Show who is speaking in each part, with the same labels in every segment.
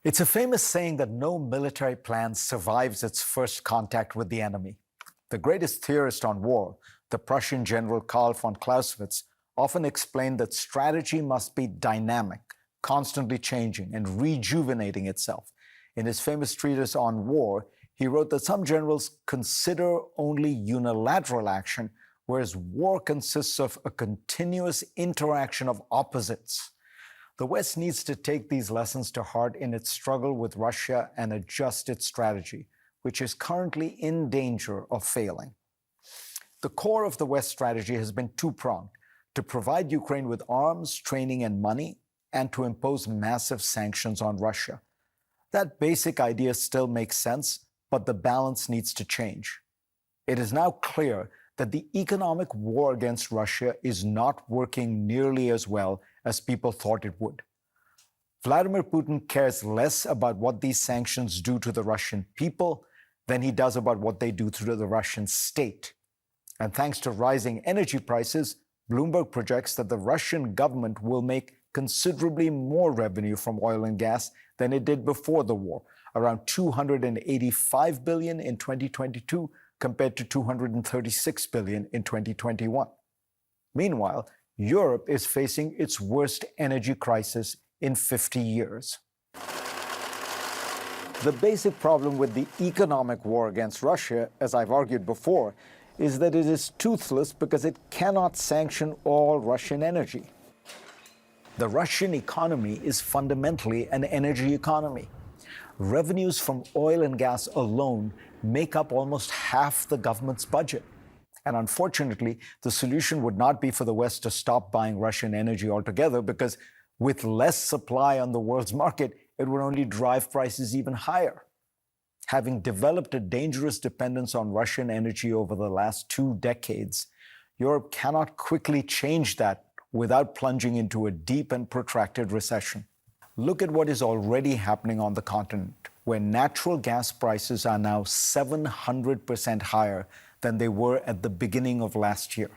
Speaker 1: It's a famous saying that no military plan survives its first contact with the enemy. The greatest theorist on war, the Prussian general Karl von Clausewitz, often explained that strategy must be dynamic, constantly changing and rejuvenating itself. In his famous treatise on war, he wrote that some generals consider only unilateral action, whereas war consists of a continuous interaction of opposites. The West needs to take these lessons to heart in its struggle with Russia and adjust its strategy, which is currently in danger of failing. The core of the West strategy has been two-pronged: to provide Ukraine with arms, training, and money, and to impose massive sanctions on Russia. That basic idea still makes sense, but the balance needs to change. It is now clear that the economic war against Russia is not working nearly as well as people thought it would. Vladimir Putin cares less about what these sanctions do to the Russian people than he does about what they do to the Russian state. And thanks to rising energy prices, Bloomberg projects that the Russian government will make considerably more revenue from oil and gas than it did before the war, around $285 billion in 2022 compared to $236 billion in 2021. Meanwhile, Europe is facing its worst energy crisis in 50 years. The basic problem with the economic war against Russia, as I've argued before, is that it is toothless because it cannot sanction all Russian energy. The Russian economy is fundamentally an energy economy. Revenues from oil and gas alone make up almost half the government's budget. And unfortunately, the solution would not be for the West to stop buying Russian energy altogether, because with less supply on the world's market, it would only drive prices even higher. Having developed a dangerous dependence on Russian energy over the last 2 decades, Europe cannot quickly change that without plunging into a deep and protracted recession. Look at what is already happening on the continent, where natural gas prices are now 700% higher than they were at the beginning of last year.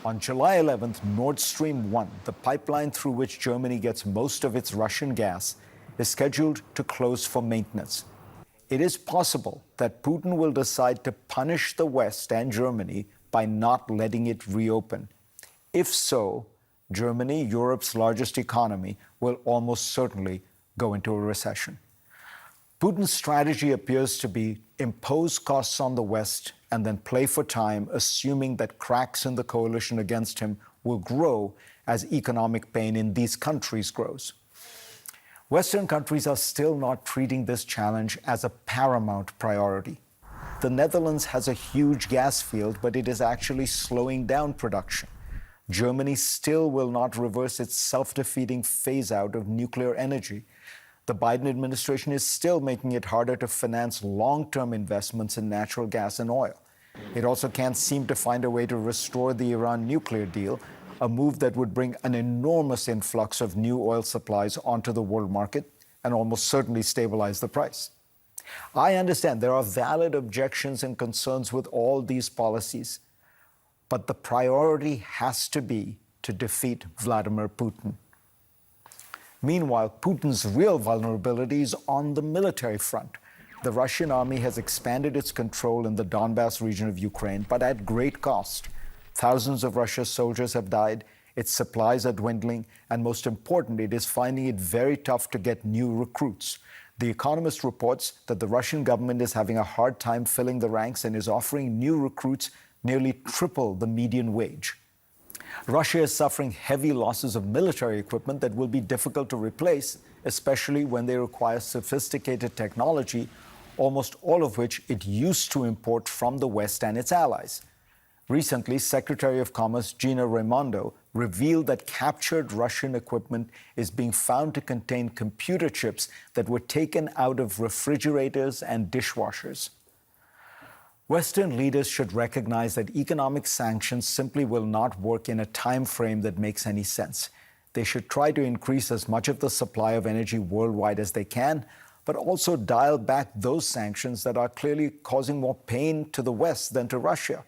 Speaker 1: On July 11th, Nord Stream 1, the pipeline through which Germany gets most of its Russian gas, is scheduled to close for maintenance. It is possible that Putin will decide to punish the West and Germany by not letting it reopen. If so, Germany, Europe's largest economy, will almost certainly go into a recession. Putin's strategy appears to be impose costs on the West and then play for time, assuming that cracks in the coalition against him will grow as economic pain in these countries grows. Western countries are still not treating this challenge as a paramount priority. The Netherlands has a huge gas field, but it is actually slowing down production. Germany still will not reverse its self-defeating phase-out of nuclear energy. The Biden administration is still making it harder to finance long-term investments in natural gas and oil. It also can't seem to find a way to restore the Iran nuclear deal, a move that would bring an enormous influx of new oil supplies onto the world market and almost certainly stabilize the price. I understand there are valid objections and concerns with all these policies, but the priority has to be to defeat Vladimir Putin. Meanwhile, Putin's real vulnerability is on the military front. The Russian army has expanded its control in the Donbas region of Ukraine, but at great cost. Thousands of Russia's soldiers have died, its supplies are dwindling, and most importantly, it is finding it very tough to get new recruits. The Economist reports that the Russian government is having a hard time filling the ranks and is offering new recruits nearly triple the median wage. Russia is suffering heavy losses of military equipment that will be difficult to replace, especially when they require sophisticated technology, almost all of which it used to import from the West and its allies. Recently, Secretary of Commerce Gina Raimondo revealed that captured Russian equipment is being found to contain computer chips that were taken out of refrigerators and dishwashers. Western leaders should recognize that economic sanctions simply will not work in a time frame that makes any sense. They should try to increase as much of the supply of energy worldwide as they can, but also dial back those sanctions that are clearly causing more pain to the West than to Russia.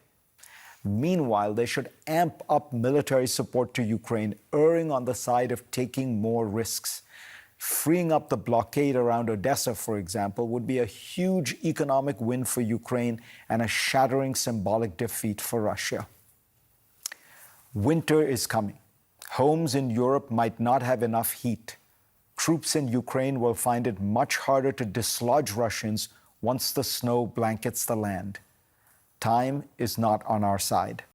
Speaker 1: Meanwhile, they should amp up military support to Ukraine, erring on the side of taking more risks. Freeing up the blockade around Odessa, for example, would be a huge economic win for Ukraine and a shattering symbolic defeat for Russia. Winter is coming. Homes in Europe might not have enough heat. Troops in Ukraine will find it much harder to dislodge Russians once the snow blankets the land. Time is not on our side.